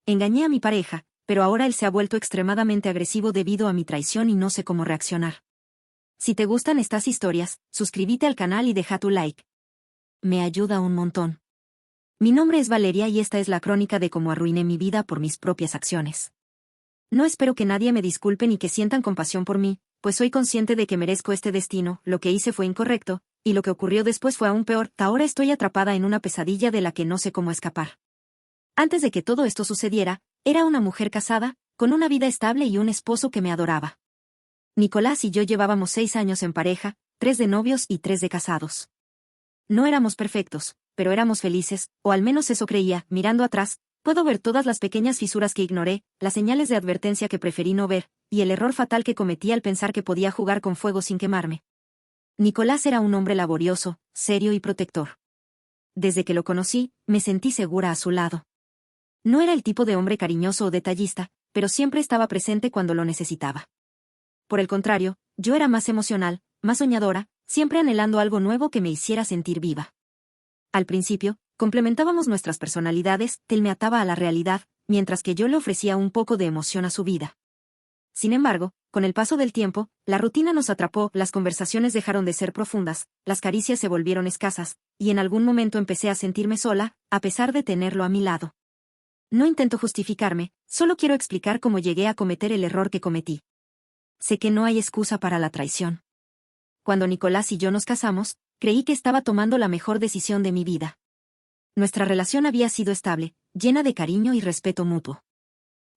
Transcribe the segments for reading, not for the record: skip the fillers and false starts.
Engañé a mi pareja, pero ahora él se ha vuelto extremadamente agresivo debido a mi traición y no sé cómo reaccionar. Si te gustan estas historias, suscríbete al canal y deja tu like. Me ayuda un montón. Mi nombre es Valeria y esta es la crónica de cómo arruiné mi vida por mis propias acciones. No espero que nadie me disculpe ni que sientan compasión por mí, pues soy consciente de que merezco este destino, lo que hice fue incorrecto, y lo que ocurrió después fue aún peor. Ahora estoy atrapada en una pesadilla de la que no sé cómo escapar. Antes de que todo esto sucediera, era una mujer casada, con una vida estable y un esposo que me adoraba. Nicolás y yo llevábamos 6 años en pareja, 3 de novios y 3 de casados. No éramos perfectos, pero éramos felices, o al menos eso creía. Mirando atrás, puedo ver todas las pequeñas fisuras que ignoré, las señales de advertencia que preferí no ver, y el error fatal que cometí al pensar que podía jugar con fuego sin quemarme. Nicolás era un hombre laborioso, serio y protector. Desde que lo conocí, me sentí segura a su lado. No era el tipo de hombre cariñoso o detallista, pero siempre estaba presente cuando lo necesitaba. Por el contrario, yo era más emocional, más soñadora, siempre anhelando algo nuevo que me hiciera sentir viva. Al principio, complementábamos nuestras personalidades, él me ataba a la realidad, mientras que yo le ofrecía un poco de emoción a su vida. Sin embargo, con el paso del tiempo, la rutina nos atrapó, las conversaciones dejaron de ser profundas, las caricias se volvieron escasas, y en algún momento empecé a sentirme sola, a pesar de tenerlo a mi lado. No intento justificarme, solo quiero explicar cómo llegué a cometer el error que cometí. Sé que no hay excusa para la traición. Cuando Nicolás y yo nos casamos, creí que estaba tomando la mejor decisión de mi vida. Nuestra relación había sido estable, llena de cariño y respeto mutuo.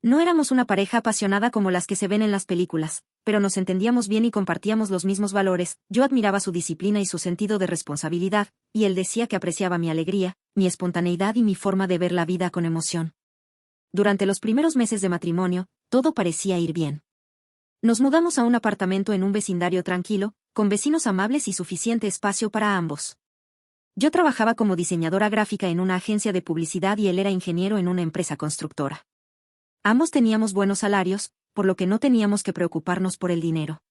No éramos una pareja apasionada como las que se ven en las películas, pero nos entendíamos bien y compartíamos los mismos valores. Yo admiraba su disciplina y su sentido de responsabilidad, y él decía que apreciaba mi alegría, mi espontaneidad y mi forma de ver la vida con emoción. Durante los primeros meses de matrimonio, todo parecía ir bien. Nos mudamos a un apartamento en un vecindario tranquilo, con vecinos amables y suficiente espacio para ambos. Yo trabajaba como diseñadora gráfica en una agencia de publicidad y él era ingeniero en una empresa constructora. Ambos teníamos buenos salarios, por lo que no teníamos que preocuparnos por el dinero.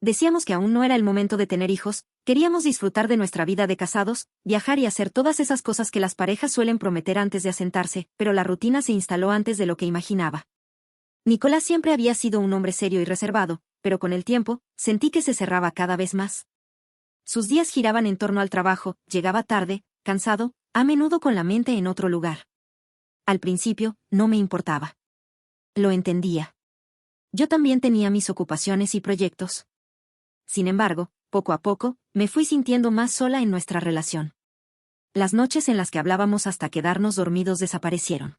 Decíamos que aún no era el momento de tener hijos, queríamos disfrutar de nuestra vida de casados, viajar y hacer todas esas cosas que las parejas suelen prometer antes de asentarse, pero la rutina se instaló antes de lo que imaginaba. Nicolás siempre había sido un hombre serio y reservado, pero con el tiempo, sentí que se cerraba cada vez más. Sus días giraban en torno al trabajo, llegaba tarde, cansado, a menudo con la mente en otro lugar. Al principio, no me importaba. Lo entendía. Yo también tenía mis ocupaciones y proyectos. Sin embargo, poco a poco, me fui sintiendo más sola en nuestra relación. Las noches en las que hablábamos hasta quedarnos dormidos desaparecieron.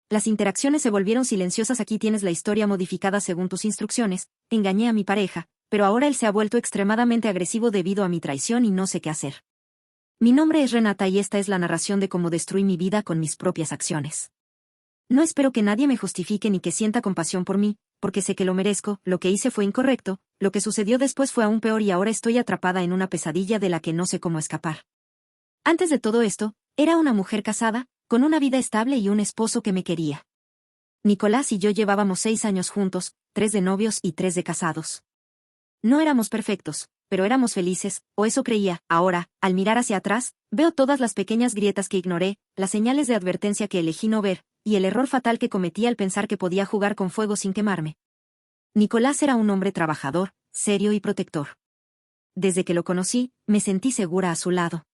Las interacciones se volvieron silenciosas. Aquí tienes la historia modificada según tus instrucciones. Engañé a mi pareja, pero ahora él se ha vuelto extremadamente agresivo debido a mi traición y no sé qué hacer. Mi nombre es Renata y esta es la narración de cómo destruí mi vida con mis propias acciones. No espero que nadie me justifique ni que sienta compasión por mí, porque sé que lo merezco. Lo que hice fue incorrecto, lo que sucedió después fue aún peor y ahora estoy atrapada en una pesadilla de la que no sé cómo escapar. Antes de todo esto, era una mujer casada, con una vida estable y un esposo que me quería. Nicolás y yo llevábamos 6 años juntos, 3 de novios y 3 de casados. No éramos perfectos, pero éramos felices, o eso creía. Ahora, al mirar hacia atrás, veo todas las pequeñas grietas que ignoré, las señales de advertencia que elegí no ver, y el error fatal que cometí al pensar que podía jugar con fuego sin quemarme. Nicolás era un hombre trabajador, serio y protector. Desde que lo conocí, me sentí segura a su lado.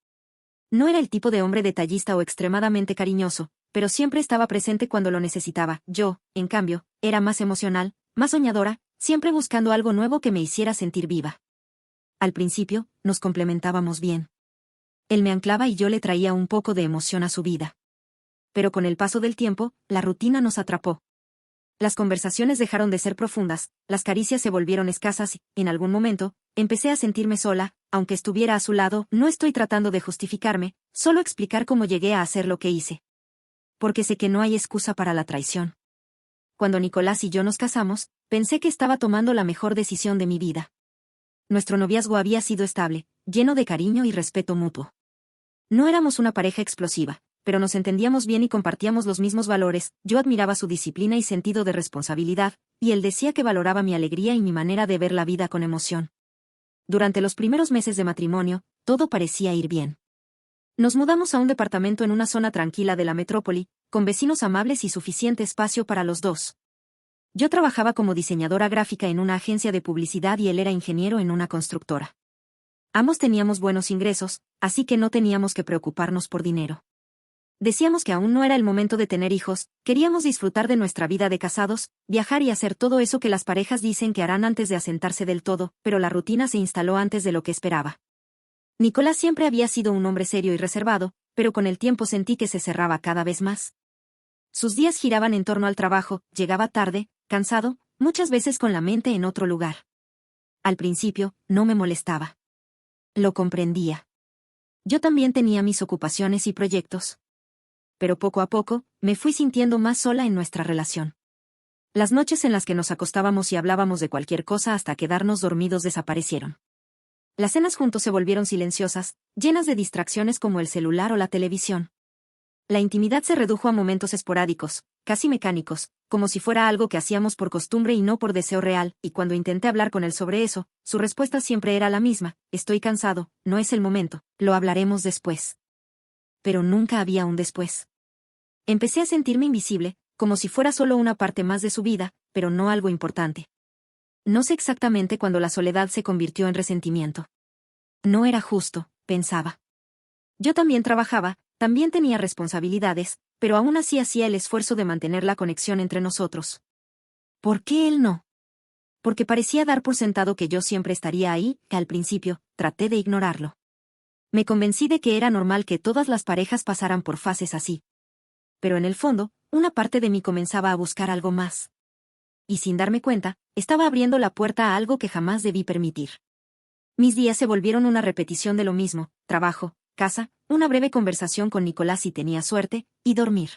No era el tipo de hombre detallista o extremadamente cariñoso, pero siempre estaba presente cuando lo necesitaba. Yo, en cambio, era más emocional, más soñadora, siempre buscando algo nuevo que me hiciera sentir viva. Al principio, nos complementábamos bien. Él me anclaba y yo le traía un poco de emoción a su vida. Pero con el paso del tiempo, la rutina nos atrapó. Las conversaciones dejaron de ser profundas, las caricias se volvieron escasas y, en algún momento, empecé a sentirme sola, aunque estuviera a su lado. No estoy tratando de justificarme, solo explicar cómo llegué a hacer lo que hice. Porque sé que no hay excusa para la traición. Cuando Nicolás y yo nos casamos, pensé que estaba tomando la mejor decisión de mi vida. Nuestro noviazgo había sido estable, lleno de cariño y respeto mutuo. No éramos una pareja explosiva, pero nos entendíamos bien y compartíamos los mismos valores. Yo admiraba su disciplina y sentido de responsabilidad, y él decía que valoraba mi alegría y mi manera de ver la vida con emoción. Durante los primeros meses de matrimonio, todo parecía ir bien. Nos mudamos a un departamento en una zona tranquila de la metrópoli, con vecinos amables y suficiente espacio para los dos. Yo trabajaba como diseñadora gráfica en una agencia de publicidad y él era ingeniero en una constructora. Ambos teníamos buenos ingresos, así que no teníamos que preocuparnos por dinero. Decíamos que aún no era el momento de tener hijos, queríamos disfrutar de nuestra vida de casados, viajar y hacer todo eso que las parejas dicen que harán antes de asentarse del todo, pero la rutina se instaló antes de lo que esperaba. Nicolás siempre había sido un hombre serio y reservado, pero con el tiempo sentí que se cerraba cada vez más. Sus días giraban en torno al trabajo, llegaba tarde, cansado, muchas veces con la mente en otro lugar. Al principio, no me molestaba. Lo comprendía. Yo también tenía mis ocupaciones y proyectos. Pero poco a poco, me fui sintiendo más sola en nuestra relación. Las noches en las que nos acostábamos y hablábamos de cualquier cosa hasta quedarnos dormidos desaparecieron. Las cenas juntos se volvieron silenciosas, llenas de distracciones como el celular o la televisión. La intimidad se redujo a momentos esporádicos, casi mecánicos, como si fuera algo que hacíamos por costumbre y no por deseo real, y cuando intenté hablar con él sobre eso, su respuesta siempre era la misma: estoy cansado, no es el momento, lo hablaremos después. Pero nunca había un después. Empecé a sentirme invisible, como si fuera solo una parte más de su vida, pero no algo importante. No sé exactamente cuándo la soledad se convirtió en resentimiento. No era justo, pensaba. Yo también trabajaba, también tenía responsabilidades, pero aún así hacía el esfuerzo de mantener la conexión entre nosotros. ¿Por qué él no? Porque parecía dar por sentado que yo siempre estaría ahí, que al principio, traté de ignorarlo. Me convencí de que era normal que todas las parejas pasaran por fases así. Pero en el fondo, una parte de mí comenzaba a buscar algo más. Y sin darme cuenta, estaba abriendo la puerta a algo que jamás debí permitir. Mis días se volvieron una repetición de lo mismo: trabajo, casa, una breve conversación con Nicolás si tenía suerte, y dormir.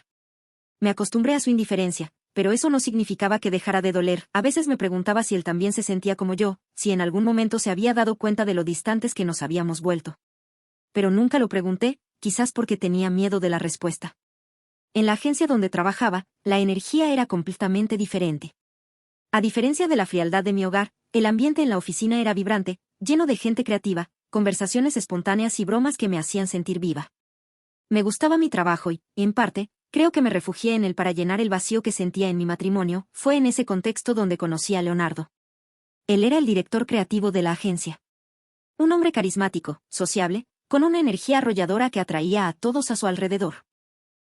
Me acostumbré a su indiferencia, pero eso no significaba que dejara de doler. A veces me preguntaba si él también se sentía como yo, si en algún momento se había dado cuenta de lo distantes que nos habíamos vuelto. Pero nunca lo pregunté, quizás porque tenía miedo de la respuesta. En la agencia donde trabajaba, la energía era completamente diferente. A diferencia de la frialdad de mi hogar, el ambiente en la oficina era vibrante, lleno de gente creativa, conversaciones espontáneas y bromas que me hacían sentir viva. Me gustaba mi trabajo y, en parte, creo que me refugié en él para llenar el vacío que sentía en mi matrimonio. Fue en ese contexto donde conocí a Leonardo. Él era el director creativo de la agencia. Un hombre carismático, sociable, con una energía arrolladora que atraía a todos a su alrededor.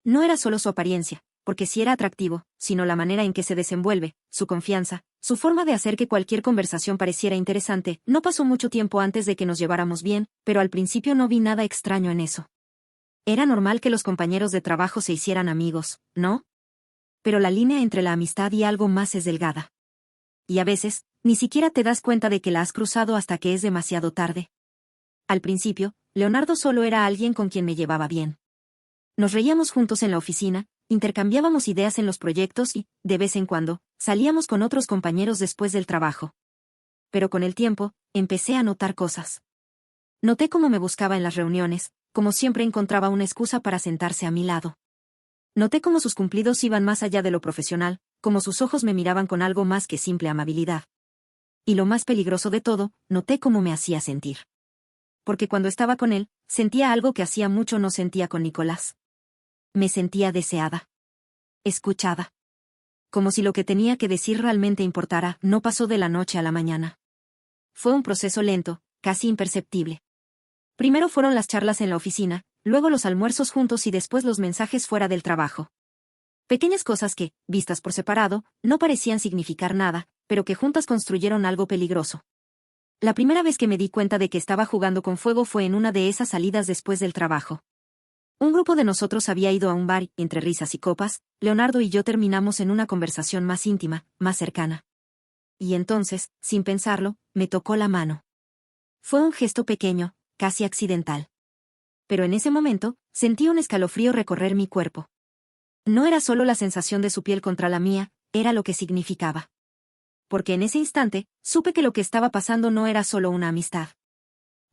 No era solo su apariencia, porque sí era atractivo, sino la manera en que se desenvuelve, su confianza, su forma de hacer que cualquier conversación pareciera interesante. No pasó mucho tiempo antes de que nos lleváramos bien, pero al principio no vi nada extraño en eso. Era normal que los compañeros de trabajo se hicieran amigos, ¿no? Pero la línea entre la amistad y algo más es delgada. Y a veces, ni siquiera te das cuenta de que la has cruzado hasta que es demasiado tarde. Al principio, Leonardo solo era alguien con quien me llevaba bien. Nos reíamos juntos en la oficina, intercambiábamos ideas en los proyectos y, de vez en cuando, salíamos con otros compañeros después del trabajo. Pero con el tiempo, empecé a notar cosas. Noté cómo me buscaba en las reuniones, como siempre encontraba una excusa para sentarse a mi lado. Noté cómo sus cumplidos iban más allá de lo profesional, como sus ojos me miraban con algo más que simple amabilidad. Y lo más peligroso de todo, noté cómo me hacía sentir. Porque cuando estaba con él, sentía algo que hacía mucho no sentía con Nicolás. Me sentía deseada. Escuchada. Como si lo que tenía que decir realmente importara. No pasó de la noche a la mañana. Fue un proceso lento, casi imperceptible. Primero fueron las charlas en la oficina, luego los almuerzos juntos y después los mensajes fuera del trabajo. Pequeñas cosas que, vistas por separado, no parecían significar nada, pero que juntas construyeron algo peligroso. La primera vez que me di cuenta de que estaba jugando con fuego fue en una de esas salidas después del trabajo. Un grupo de nosotros había ido a un bar y, entre risas y copas, Leonardo y yo terminamos en una conversación más íntima, más cercana. Y entonces, sin pensarlo, me tocó la mano. Fue un gesto pequeño, casi accidental. Pero en ese momento, sentí un escalofrío recorrer mi cuerpo. No era solo la sensación de su piel contra la mía, era lo que significaba. Porque en ese instante, supe que lo que estaba pasando no era solo una amistad.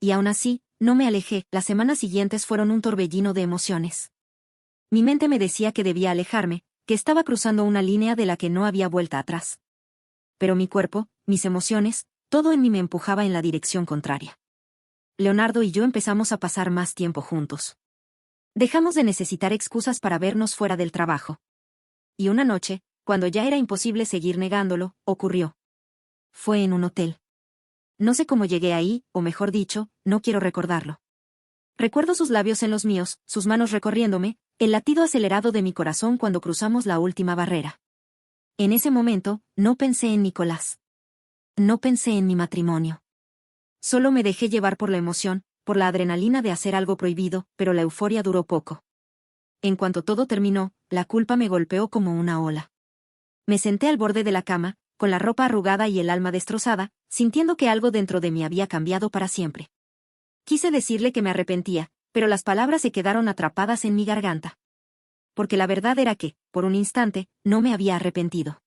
Y aún así, no me alejé. Las semanas siguientes fueron un torbellino de emociones. Mi mente me decía que debía alejarme, que estaba cruzando una línea de la que no había vuelta atrás. Pero mi cuerpo, mis emociones, todo en mí me empujaba en la dirección contraria. Leonardo y yo empezamos a pasar más tiempo juntos. Dejamos de necesitar excusas para vernos fuera del trabajo. Y una noche, cuando ya era imposible seguir negándolo, ocurrió. Fue en un hotel. No sé cómo llegué ahí, o mejor dicho, no quiero recordarlo. Recuerdo sus labios en los míos, sus manos recorriéndome, el latido acelerado de mi corazón cuando cruzamos la última barrera. En ese momento, no pensé en Nicolás. No pensé en mi matrimonio. Solo me dejé llevar por la emoción, por la adrenalina de hacer algo prohibido, pero la euforia duró poco. En cuanto todo terminó, la culpa me golpeó como una ola. Me senté al borde de la cama, con la ropa arrugada y el alma destrozada, sintiendo que algo dentro de mí había cambiado para siempre. Quise decirle que me arrepentía, pero las palabras se quedaron atrapadas en mi garganta. Porque la verdad era que, por un instante, no me había arrepentido.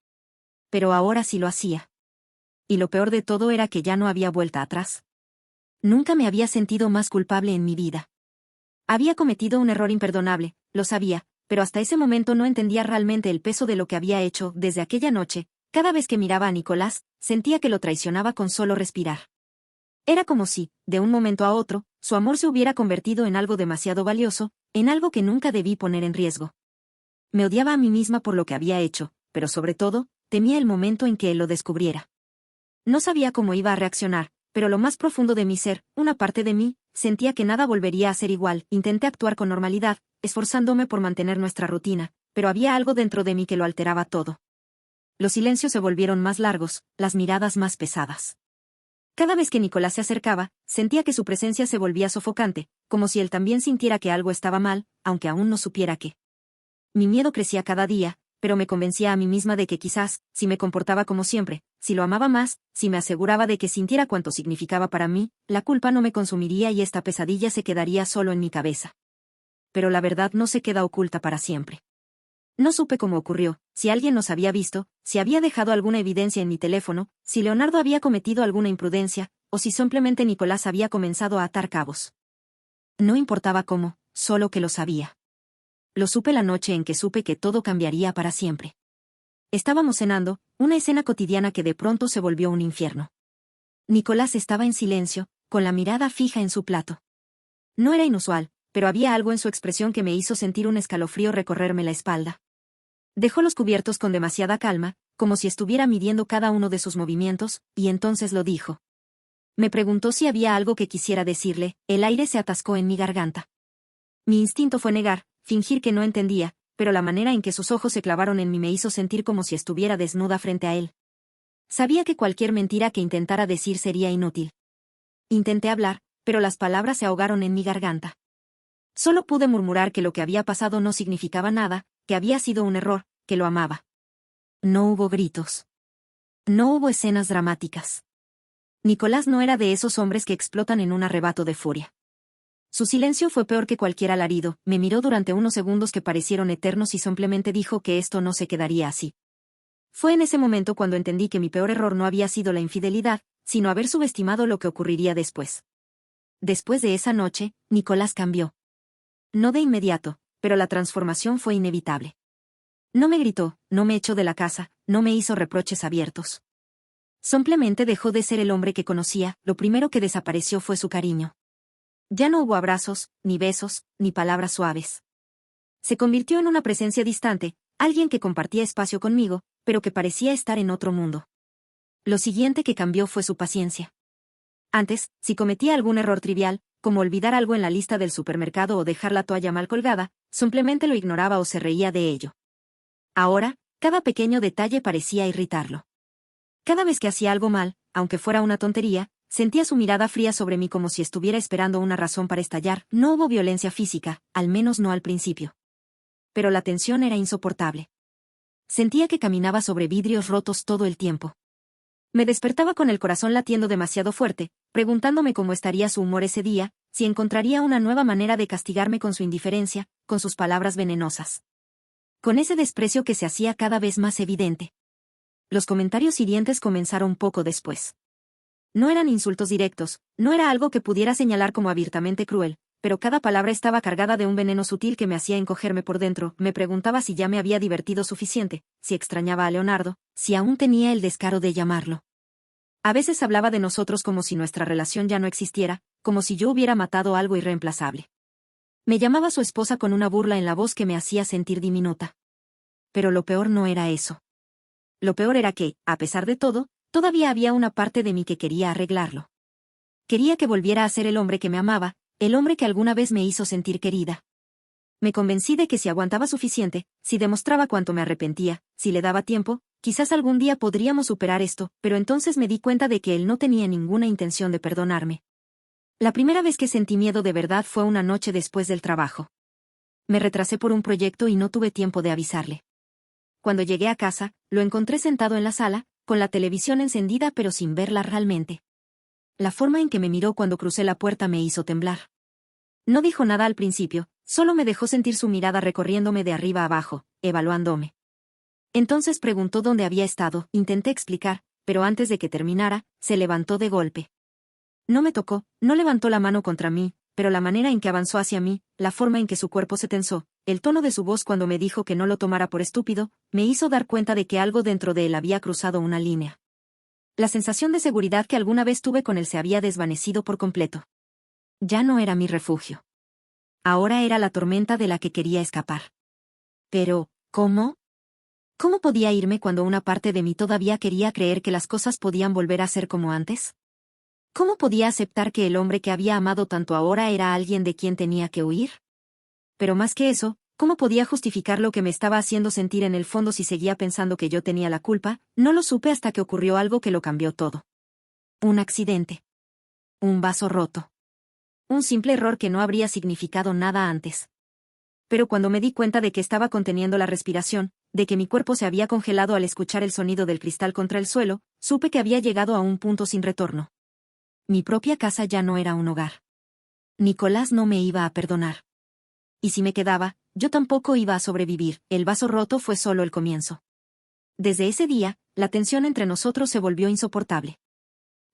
Pero ahora sí lo hacía. Y lo peor de todo era que ya no había vuelta atrás. Nunca me había sentido más culpable en mi vida. Había cometido un error imperdonable, lo sabía, pero hasta ese momento no entendía realmente el peso de lo que había hecho. Desde aquella noche, cada vez que miraba a Nicolás, sentía que lo traicionaba con solo respirar. Era como si, de un momento a otro, su amor se hubiera convertido en algo demasiado valioso, en algo que nunca debí poner en riesgo. Me odiaba a mí misma por lo que había hecho, pero sobre todo, temía el momento en que él lo descubriera. No sabía cómo iba a reaccionar, pero lo más profundo de mi ser, una parte de mí, sentía que nada volvería a ser igual. Intenté actuar con normalidad, esforzándome por mantener nuestra rutina, pero había algo dentro de mí que lo alteraba todo. Los silencios se volvieron más largos, las miradas más pesadas. Cada vez que Nicolás se acercaba, sentía que su presencia se volvía sofocante, como si él también sintiera que algo estaba mal, aunque aún no supiera qué. Mi miedo crecía cada día, pero me convencía a mí misma de que quizás, si me comportaba como siempre, si lo amaba más, si me aseguraba de que sintiera cuánto significaba para mí, la culpa no me consumiría y esta pesadilla se quedaría solo en mi cabeza. Pero la verdad no se queda oculta para siempre. No supe cómo ocurrió, si alguien nos había visto, si había dejado alguna evidencia en mi teléfono, si Leonardo había cometido alguna imprudencia, o si simplemente Nicolás había comenzado a atar cabos. No importaba cómo, solo que lo sabía. Lo supe la noche en que supe que todo cambiaría para siempre. Estábamos cenando, una escena cotidiana que de pronto se volvió un infierno. Nicolás estaba en silencio, con la mirada fija en su plato. No era inusual, pero había algo en su expresión que me hizo sentir un escalofrío recorrerme la espalda. Dejó los cubiertos con demasiada calma, como si estuviera midiendo cada uno de sus movimientos, y entonces lo dijo. Me preguntó si había algo que quisiera decirle, el aire se atascó en mi garganta. Mi instinto fue negar, fingir que no entendía, pero la manera en que sus ojos se clavaron en mí me hizo sentir como si estuviera desnuda frente a él. Sabía que cualquier mentira que intentara decir sería inútil. Intenté hablar, pero las palabras se ahogaron en mi garganta. Solo pude murmurar que lo que había pasado no significaba nada, que había sido un error, que lo amaba. No hubo gritos. No hubo escenas dramáticas. Nicolás no era de esos hombres que explotan en un arrebato de furia. Su silencio fue peor que cualquier alarido, me miró durante unos segundos que parecieron eternos y simplemente dijo que esto no se quedaría así. Fue en ese momento cuando entendí que mi peor error no había sido la infidelidad, sino haber subestimado lo que ocurriría después. Después de esa noche, Nicolás cambió. No de inmediato, pero la transformación fue inevitable. No me gritó, no me echó de la casa, no me hizo reproches abiertos. Simplemente dejó de ser el hombre que conocía, lo primero que desapareció fue su cariño. Ya no hubo abrazos, ni besos, ni palabras suaves. Se convirtió en una presencia distante, alguien que compartía espacio conmigo, pero que parecía estar en otro mundo. Lo siguiente que cambió fue su paciencia. Antes, si cometía algún error trivial, como olvidar algo en la lista del supermercado o dejar la toalla mal colgada, simplemente lo ignoraba o se reía de ello. Ahora, cada pequeño detalle parecía irritarlo. Cada vez que hacía algo mal, aunque fuera una tontería, sentía su mirada fría sobre mí como si estuviera esperando una razón para estallar. No hubo violencia física, al menos no al principio. Pero la tensión era insoportable. Sentía que caminaba sobre vidrios rotos todo el tiempo. Me despertaba con el corazón latiendo demasiado fuerte, preguntándome cómo estaría su humor ese día, si encontraría una nueva manera de castigarme con su indiferencia, con sus palabras venenosas. Con ese desprecio que se hacía cada vez más evidente. Los comentarios hirientes comenzaron poco después. No eran insultos directos, no era algo que pudiera señalar como abiertamente cruel, pero cada palabra estaba cargada de un veneno sutil que me hacía encogerme por dentro. Me preguntaba si ya me había divertido suficiente, si extrañaba a Leonardo, si aún tenía el descaro de llamarlo. A veces hablaba de nosotros como si nuestra relación ya no existiera, como si yo hubiera matado algo irreemplazable. Me llamaba su esposa con una burla en la voz que me hacía sentir diminuta. Pero lo peor no era eso. Lo peor era que, a pesar de todo, todavía había una parte de mí que quería arreglarlo. Quería que volviera a ser el hombre que me amaba, el hombre que alguna vez me hizo sentir querida. Me convencí de que si aguantaba suficiente, si demostraba cuánto me arrepentía, si le daba tiempo, quizás algún día podríamos superar esto, pero entonces me di cuenta de que él no tenía ninguna intención de perdonarme. La primera vez que sentí miedo de verdad fue una noche después del trabajo. Me retrasé por un proyecto y no tuve tiempo de avisarle. Cuando llegué a casa, lo encontré sentado en la sala, con la televisión encendida pero sin verla realmente. La forma en que me miró cuando crucé la puerta me hizo temblar. No dijo nada al principio, solo me dejó sentir su mirada recorriéndome de arriba a abajo, evaluándome. Entonces preguntó dónde había estado, intenté explicar, pero antes de que terminara, se levantó de golpe. No me tocó, no levantó la mano contra mí, pero la manera en que avanzó hacia mí, la forma en que su cuerpo se tensó, el tono de su voz cuando me dijo que no lo tomara por estúpido, me hizo dar cuenta de que algo dentro de él había cruzado una línea. La sensación de seguridad que alguna vez tuve con él se había desvanecido por completo. Ya no era mi refugio. Ahora era la tormenta de la que quería escapar. Pero, ¿cómo? ¿Cómo podía irme cuando una parte de mí todavía quería creer que las cosas podían volver a ser como antes? ¿Cómo podía aceptar que el hombre que había amado tanto ahora era alguien de quien tenía que huir? Pero más que eso, ¿cómo podía justificar lo que me estaba haciendo sentir en el fondo si seguía pensando que yo tenía la culpa? No lo supe hasta que ocurrió algo que lo cambió todo. Un accidente. Un vaso roto. Un simple error que no habría significado nada antes. Pero cuando me di cuenta de que estaba conteniendo la respiración, de que mi cuerpo se había congelado al escuchar el sonido del cristal contra el suelo, supe que había llegado a un punto sin retorno. Mi propia casa ya no era un hogar. Nicolás no me iba a perdonar. Y si me quedaba, yo tampoco iba a sobrevivir. El vaso roto fue solo el comienzo. Desde ese día, la tensión entre nosotros se volvió insoportable.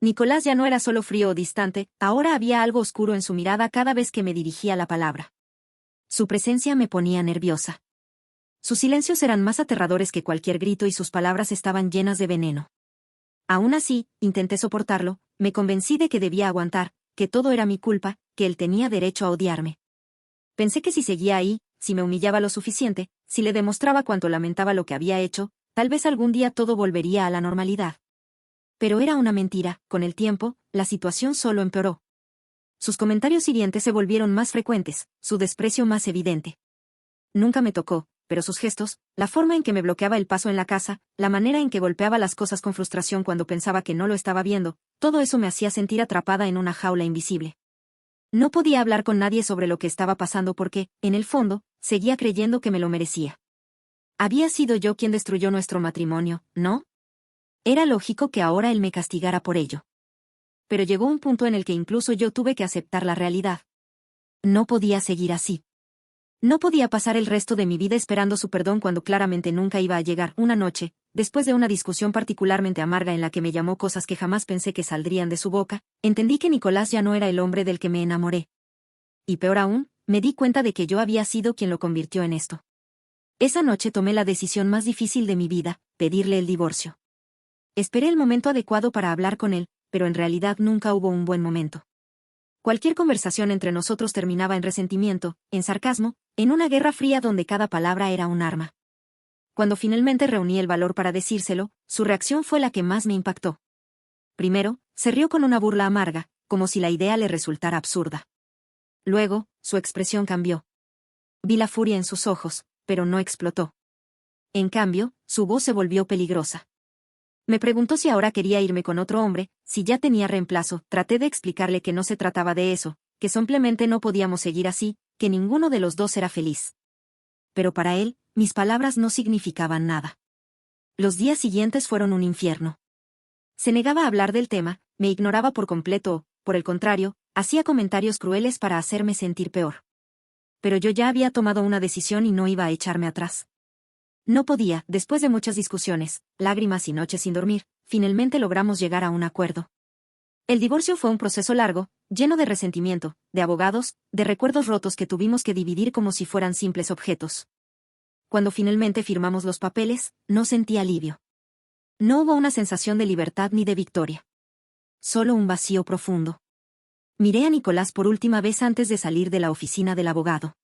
Nicolás ya no era solo frío o distante, ahora había algo oscuro en su mirada cada vez que me dirigía la palabra. Su presencia me ponía nerviosa. Sus silencios eran más aterradores que cualquier grito y sus palabras estaban llenas de veneno. Aún así, intenté soportarlo, me convencí de que debía aguantar, que todo era mi culpa, que él tenía derecho a odiarme. Pensé que si seguía ahí, si me humillaba lo suficiente, si le demostraba cuánto lamentaba lo que había hecho, tal vez algún día todo volvería a la normalidad. Pero era una mentira, con el tiempo, la situación solo empeoró. Sus comentarios hirientes se volvieron más frecuentes, su desprecio más evidente. Nunca me tocó, pero sus gestos, la forma en que me bloqueaba el paso en la casa, la manera en que golpeaba las cosas con frustración cuando pensaba que no lo estaba viendo, todo eso me hacía sentir atrapada en una jaula invisible. No podía hablar con nadie sobre lo que estaba pasando porque, en el fondo, seguía creyendo que me lo merecía. Había sido yo quien destruyó nuestro matrimonio, ¿no? Era lógico que ahora él me castigara por ello. Pero llegó un punto en el que incluso yo tuve que aceptar la realidad. No podía seguir así. No podía pasar el resto de mi vida esperando su perdón cuando claramente nunca iba a llegar. Una noche, después de una discusión particularmente amarga en la que me llamó cosas que jamás pensé que saldrían de su boca, entendí que Nicolás ya no era el hombre del que me enamoré. Y peor aún, me di cuenta de que yo había sido quien lo convirtió en esto. Esa noche tomé la decisión más difícil de mi vida, pedirle el divorcio. Esperé el momento adecuado para hablar con él, pero en realidad nunca hubo un buen momento. Cualquier conversación entre nosotros terminaba en resentimiento, en sarcasmo, en una guerra fría donde cada palabra era un arma. Cuando finalmente reuní el valor para decírselo, su reacción fue la que más me impactó. Primero, se rió con una burla amarga, como si la idea le resultara absurda. Luego, su expresión cambió. Vi la furia en sus ojos, pero no explotó. En cambio, su voz se volvió peligrosa. Me preguntó si ahora quería irme con otro hombre, si ya tenía reemplazo. Traté de explicarle que no se trataba de eso, que simplemente no podíamos seguir así, que ninguno de los dos era feliz. Pero para él, mis palabras no significaban nada. Los días siguientes fueron un infierno. Se negaba a hablar del tema, me ignoraba por completo o, por el contrario, hacía comentarios crueles para hacerme sentir peor. Pero yo ya había tomado una decisión y no iba a echarme atrás. No podía, después de muchas discusiones, lágrimas y noches sin dormir, finalmente logramos llegar a un acuerdo. El divorcio fue un proceso largo, lleno de resentimiento, de abogados, de recuerdos rotos que tuvimos que dividir como si fueran simples objetos. Cuando finalmente firmamos los papeles, no sentí alivio. No hubo una sensación de libertad ni de victoria. Solo un vacío profundo. Miré a Nicolás por última vez antes de salir de la oficina del abogado.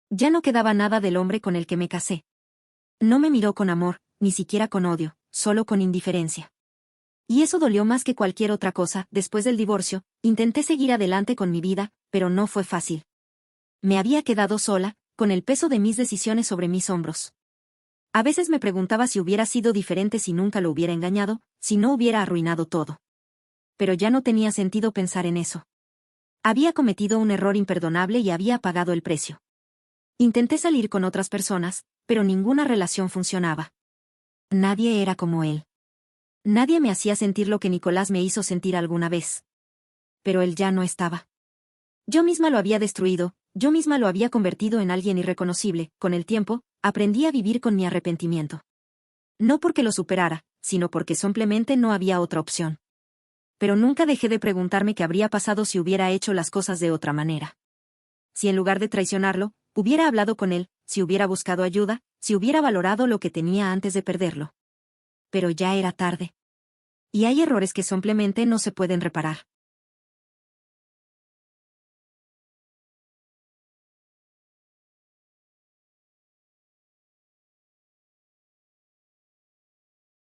Ya no quedaba nada del hombre con el que me casé. No me miró con amor, ni siquiera con odio, solo con indiferencia. Y eso dolió más que cualquier otra cosa. Después del divorcio, intenté seguir adelante con mi vida, pero no fue fácil. Me había quedado sola, con el peso de mis decisiones sobre mis hombros. A veces me preguntaba si hubiera sido diferente si nunca lo hubiera engañado, si no hubiera arruinado todo. Pero ya no tenía sentido pensar en eso. Había cometido un error imperdonable y había pagado el precio. Intenté salir con otras personas, pero ninguna relación funcionaba. Nadie era como él. Nadie me hacía sentir lo que Nicolás me hizo sentir alguna vez. Pero él ya no estaba. Yo misma lo había destruido, yo misma lo había convertido en alguien irreconocible. Con el tiempo, aprendí a vivir con mi arrepentimiento. No porque lo superara, sino porque simplemente no había otra opción. Pero nunca dejé de preguntarme qué habría pasado si hubiera hecho las cosas de otra manera. Si en lugar de traicionarlo, hubiera hablado con él, si hubiera buscado ayuda, si hubiera valorado lo que tenía antes de perderlo. Pero ya era tarde. Y hay errores que simplemente no se pueden reparar.